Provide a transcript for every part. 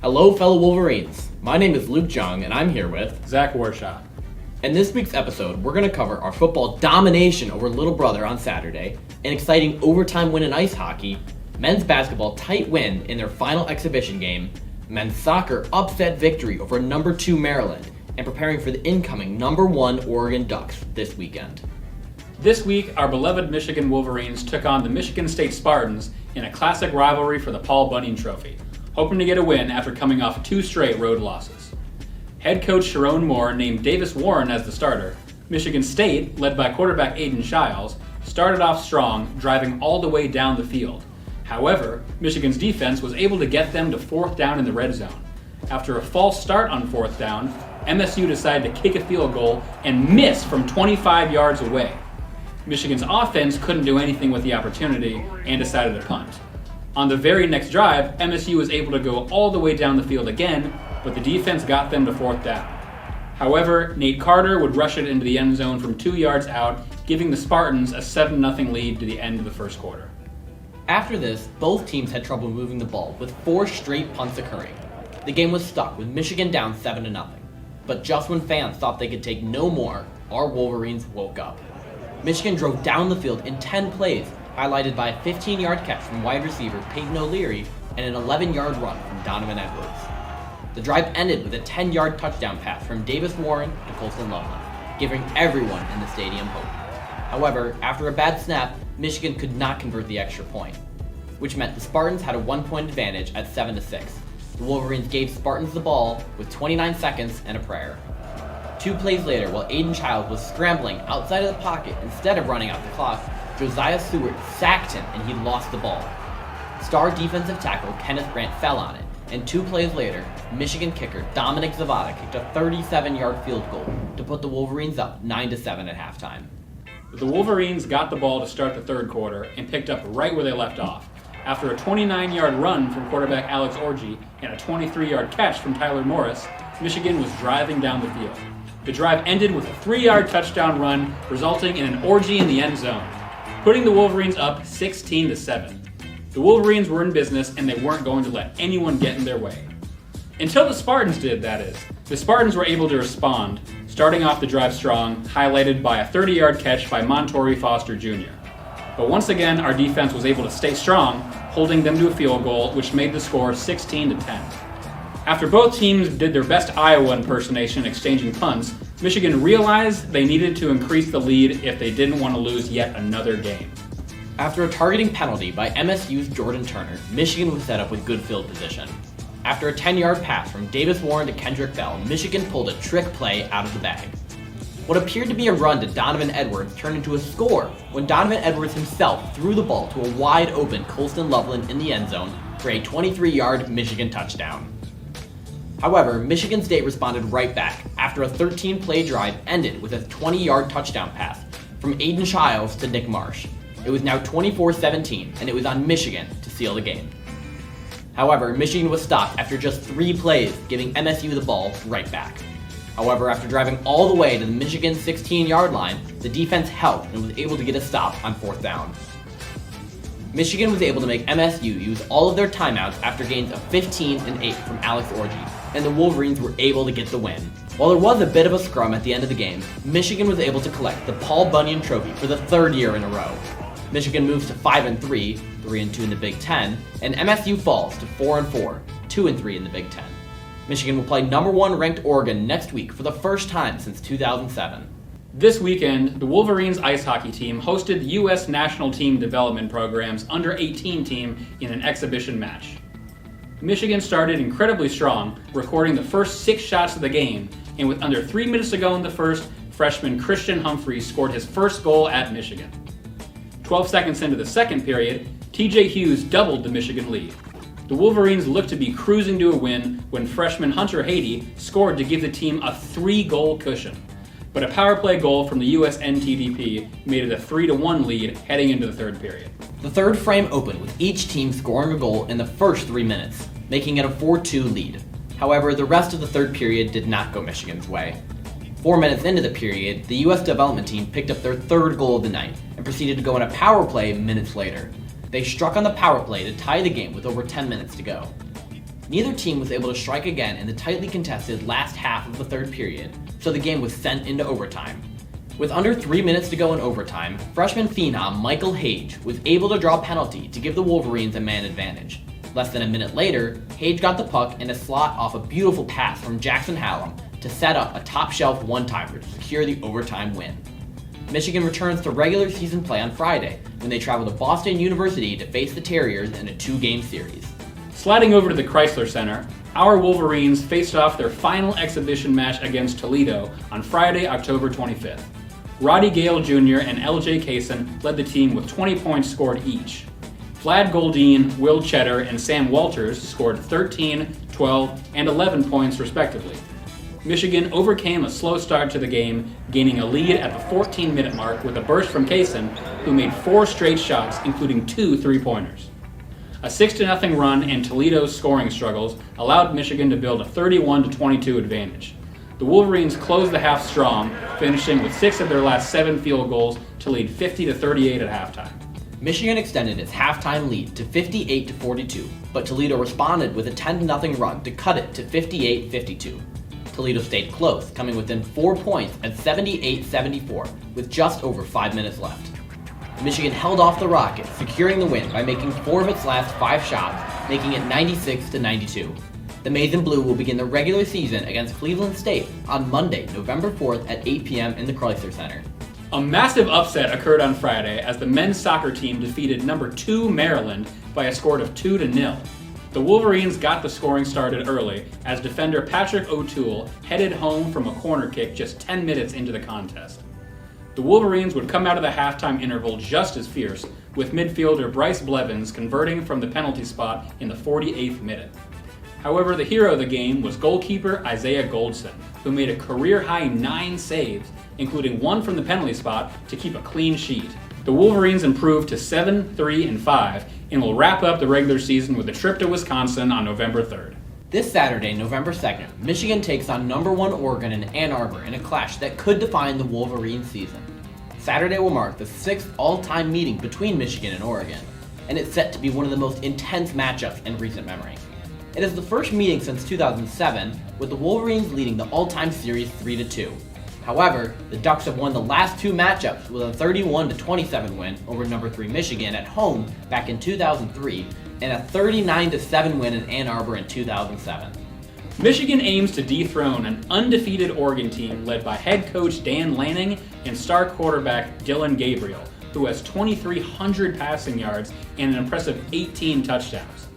Hello, fellow Wolverines. My name is Luke Jeung, and I'm here with Zach Warshaw. In this week's episode, we're going to cover our football domination over Little Brother on Saturday, an exciting overtime win in ice hockey, men's basketball tight win in their final exhibition game, men's soccer upset victory over number 2 Maryland, and preparing for the incoming number 1 Oregon Ducks this weekend. This week, our beloved Michigan Wolverines took on the Michigan State Spartans in a classic rivalry for the Paul Bunyan Trophy, hoping to get a win after coming off 2 straight road losses. Head coach Sharon Moore named Davis Warren as the starter. Michigan State, led by quarterback Aiden Shiles, started off strong, driving all the way down the field. However, Michigan's defense was able to get them to 4th down in the red zone. After a false start on 4th down, MSU decided to kick a field goal and miss from 25 yards away. Michigan's offense couldn't do anything with the opportunity and decided to punt. On the very next drive, MSU was able to go all the way down the field again, but the defense got them to 4th down. However, Nate Carter would rush it into the end zone from 2 yards out, giving the Spartans a 7-0 lead to the end of the first quarter. After this, both teams had trouble moving the ball, with 4 straight punts occurring. The game was stuck, with Michigan down 7-0. But just when fans thought they could take no more, our Wolverines woke up. Michigan drove down the field in 10 plays, highlighted by a 15-yard catch from wide receiver Peyton O'Leary and an 11-yard run from Donovan Edwards. The drive ended with a 10-yard touchdown pass from Davis Warren to Colston Loveland, giving everyone in the stadium hope. However, after a bad snap, Michigan could not convert the extra point, which meant the Spartans had a 1-point advantage at 7-6. The Wolverines gave Spartans the ball with 29 seconds and a prayer. 2 plays later, while Aiden Child was scrambling outside of the pocket instead of running out the clock, Josiah Stewart sacked him and he lost the ball. Star defensive tackle Kenneth Grant fell on it, and 2 plays later, Michigan kicker Dominic Zavada kicked a 37-yard field goal to put the Wolverines up 9-7 at halftime. The Wolverines got the ball to start the third quarter and picked up right where they left off. After a 29-yard run from quarterback Alex Orji and a 23-yard catch from Tyler Morris, Michigan was driving down the field. The drive ended with a 3-yard touchdown run, resulting in an orgy in the end zone, putting the Wolverines up 16-7. The Wolverines were in business and they weren't going to let anyone get in their way. Until the Spartans did, that is. The Spartans were able to respond, starting off the drive strong, highlighted by a 30-yard catch by Montori Foster Jr. But once again, our defense was able to stay strong, holding them to a field goal, which made the score 16-10. After both teams did their best Iowa impersonation exchanging punts, Michigan realized they needed to increase the lead if they didn't want to lose yet another game. After a targeting penalty by MSU's Jordan Turner, Michigan was set up with good field position. After a 10-yard pass from Davis Warren to Kendrick Bell, Michigan pulled a trick play out of the bag. What appeared to be a run to Donovan Edwards turned into a score when Donovan Edwards himself threw the ball to a wide-open Colston Loveland in the end zone for a 23-yard Michigan touchdown. However, Michigan State responded right back after a 13-play drive ended with a 20-yard touchdown pass from Aiden Shiles to Nick Marsh. It was now 24-17, and it was on Michigan to seal the game. However, Michigan was stopped after just 3 plays, giving MSU the ball right back. However, after driving all the way to the Michigan 16-yard line, the defense held and was able to get a stop on 4th down. Michigan was able to make MSU use all of their timeouts after gains of 15 and 8 from Alex Orji, and the Wolverines were able to get the win. While there was a bit of a scrum at the end of the game, Michigan was able to collect the Paul Bunyan Trophy for the 3rd year in a row. Michigan moves to 5-3, 3-2 in the Big Ten, and MSU falls to 4-4, 2-3 in the Big Ten. Michigan will play number 1 ranked Oregon next week for the first time since 2007. This weekend, the Wolverines ice hockey team hosted the U.S. National Team Development Program's Under-18 team in an exhibition match. Michigan started incredibly strong, recording the first 6 shots of the game, and with under 3 minutes to go in the first, freshman Christian Humphreys scored his first goal at Michigan. 12 seconds into the second period, TJ Hughes doubled the Michigan lead. The Wolverines looked to be cruising to a win when freshman Hunter Haiti scored to give the team a 3-goal cushion. But a power play goal from the USNTDP made it a 3-1 lead heading into the third period. The third frame opened with each team scoring a goal in the first 3 minutes, making it a 4-2 lead. However, the rest of the third period did not go Michigan's way. 4 minutes into the period, the U.S. development team picked up their 3rd goal of the night and proceeded to go in a power play minutes later. They struck on the power play to tie the game with over 10 minutes to go. Neither team was able to strike again in the tightly contested last half of the third period, so the game was sent into overtime. With under 3 minutes to go in overtime, freshman phenom Michael Hage was able to draw a penalty to give the Wolverines a man advantage. Less than a minute later, Hage got the puck in a slot off a beautiful pass from Jackson Hallam to set up a top-shelf one-timer to secure the overtime win. Michigan returns to regular season play on Friday when they travel to Boston University to face the Terriers in a 2-game series. Sliding over to the Chrysler Center, our Wolverines faced off their final exhibition match against Toledo on Friday, October 25th. Roddy Gale Jr. and LJ Kaysen led the team with 20 points scored each. Vlad Goldine, Will Cheddar, and Sam Walters scored 13, 12, and 11 points respectively. Michigan overcame a slow start to the game, gaining a lead at the 14-minute mark with a burst from Kaysen, who made 4 straight shots, including 2 3-pointers. A 6-0 run and Toledo's scoring struggles allowed Michigan to build a 31-22 advantage. The Wolverines closed the half strong, finishing with 6 of their last 7 field goals to lead 50-38 at halftime. Michigan extended its halftime lead to 58-42, but Toledo responded with a 10-0 run to cut it to 58-52. Toledo stayed close, coming within 4 points at 78-74 with just over 5 minutes left. Michigan held off the Rockets, securing the win by making 4 of its last 5 shots, making it 96-92. The Maize and Blue will begin the regular season against Cleveland State on Monday, November 4th at 8 p.m. in the Chrysler Center. A massive upset occurred on Friday as the men's soccer team defeated number 2 Maryland by a score of 2-0. The Wolverines got the scoring started early as defender Patrick O'Toole headed home from a corner kick just 10 minutes into the contest. The Wolverines would come out of the halftime interval just as fierce, with midfielder Bryce Blevins converting from the penalty spot in the 48th minute. However, the hero of the game was goalkeeper Isaiah Goldson, who made a career-high 9 saves, including 1 from the penalty spot, to keep a clean sheet. The Wolverines improved to 7-3-5 and will wrap up the regular season with a trip to Wisconsin on November 3rd. This Saturday, November 2nd, Michigan takes on number 1 Oregon in Ann Arbor in a clash that could define the Wolverine season. Saturday will mark the 6th all-time meeting between Michigan and Oregon, and it's set to be one of the most intense matchups in recent memory. It is the first meeting since 2007, with the Wolverines leading the all-time series 3-2. However, the Ducks have won the last 2 matchups with a 31-27 win over number 3 Michigan at home back in 2003 and a 39-7 win in Ann Arbor in 2007. Michigan aims to dethrone an undefeated Oregon team led by head coach Dan Lanning and star quarterback Dylan Gabriel, who has 2,300 passing yards and an impressive 18 touchdowns.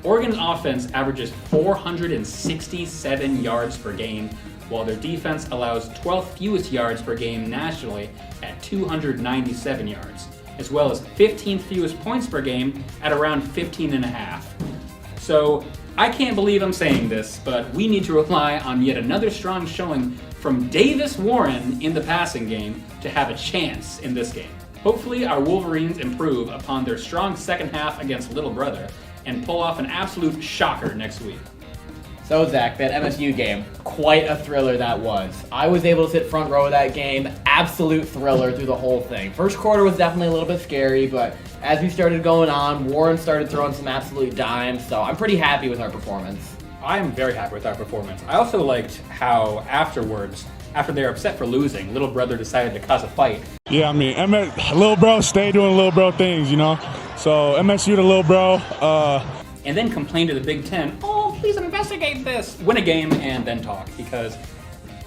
Oregon's offense averages 467 yards per game, while their defense allows 12th fewest yards per game nationally at 297 yards, as well as 15th fewest points per game at around 15.5. So, I can't believe I'm saying this, but we need to rely on yet another strong showing from Davis Warren in the passing game to have a chance in this game. Hopefully, our Wolverines improve upon their strong second half against Little Brother and pull off an absolute shocker next week. So Zach, that MSU game, quite a thriller that was. I was able to sit front row of that game, absolute thriller through the whole thing. First quarter was definitely a little bit scary, but as we started going on, Warren started throwing some absolute dimes, so I'm pretty happy with our performance. I am very happy with our performance. I also liked how afterwards, after they were upset for losing, Little Brother decided to cause a fight. Yeah, I mean, Little Bro stay doing Little Bro things, you know? So MSU to Little Bro. And then complain to the Big Ten, oh, please investigate this. Win a game and then talk, because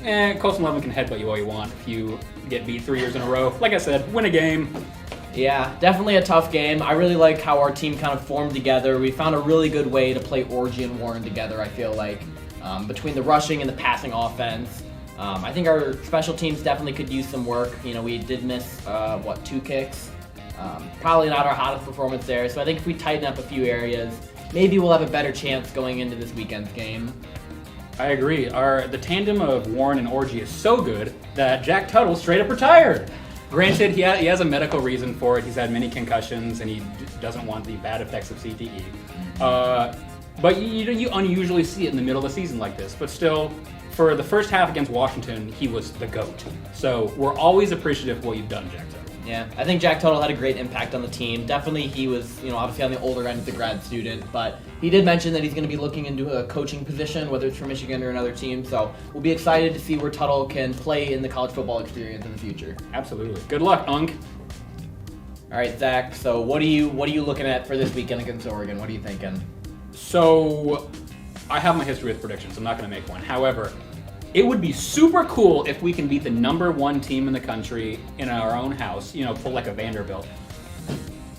Coastal 11 can headbutt you all you want if you get beat 3 years in a row. Like I said, win a game. Yeah, definitely a tough game. I really like how our team kind of formed together. We found a really good way to play Orgy and Warren together, I feel like, between the rushing and the passing offense. I think our special teams definitely could use some work. You know, we did miss, 2 kicks? Probably not our hottest performance there, so I think if we tighten up a few areas, maybe we'll have a better chance going into this weekend's game. I agree. The tandem of Warren and Orgy is so good that Jack Tuttle straight up retired. Granted, he has a medical reason for it. He's had many concussions, and he doesn't want the bad effects of CTE. But you unusually see it in the middle of the season like this. But still, for the first half against Washington, he was the GOAT. So we're always appreciative of what you've done, Jack Tuttle. Yeah, I think Jack Tuttle had a great impact on the team. Definitely he was, obviously on the older end of the grad student, but he did mention that he's going to be looking into a coaching position, whether it's for Michigan or another team. So we'll be excited to see where Tuttle can play in the college football experience in the future. Absolutely. Good luck, Unk. All right, Zach. So what are you looking at for this weekend against Oregon? What are you thinking? So I have my history with predictions. I'm not going to make one. However, it would be super cool if we can beat the number 1 team in the country in our own house, pull like a Vanderbilt.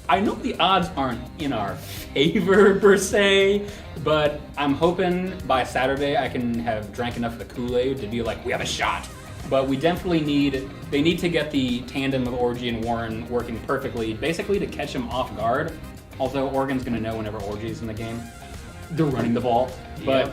I know the odds aren't in our favor per se, but I'm hoping by Saturday I can have drank enough of the Kool-Aid to be like, we have a shot. But we definitely they need to get the tandem of Orji and Warren working perfectly, basically to catch them off guard. Although Oregon's going to know whenever Orji's in the game. They're running the ball. But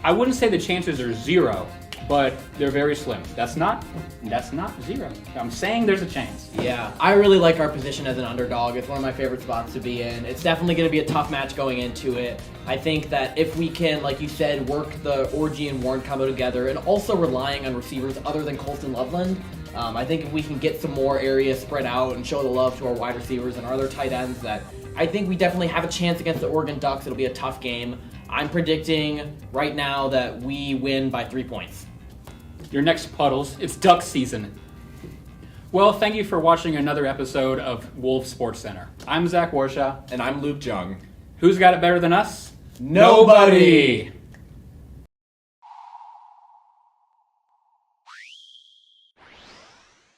I wouldn't say the chances are 0. But they're very slim. That's not 0. I'm saying there's a chance. Yeah, I really like our position as an underdog. It's one of my favorite spots to be in. It's definitely going to be a tough match going into it. I think that if we can, like you said, work the Orji and Warren combo together and also relying on receivers other than Colston Loveland, I think if we can get some more areas spread out and show the love to our wide receivers and our other tight ends, that I think we definitely have a chance against the Oregon Ducks. It'll be a tough game. I'm predicting right now that we win by 3 points. Your next puddles, it's duck season. Well, thank you for watching another episode of WOLV SportsCenter. I'm Zach Warshaw. And I'm Luke Jeung. Who's got it better than us? Nobody!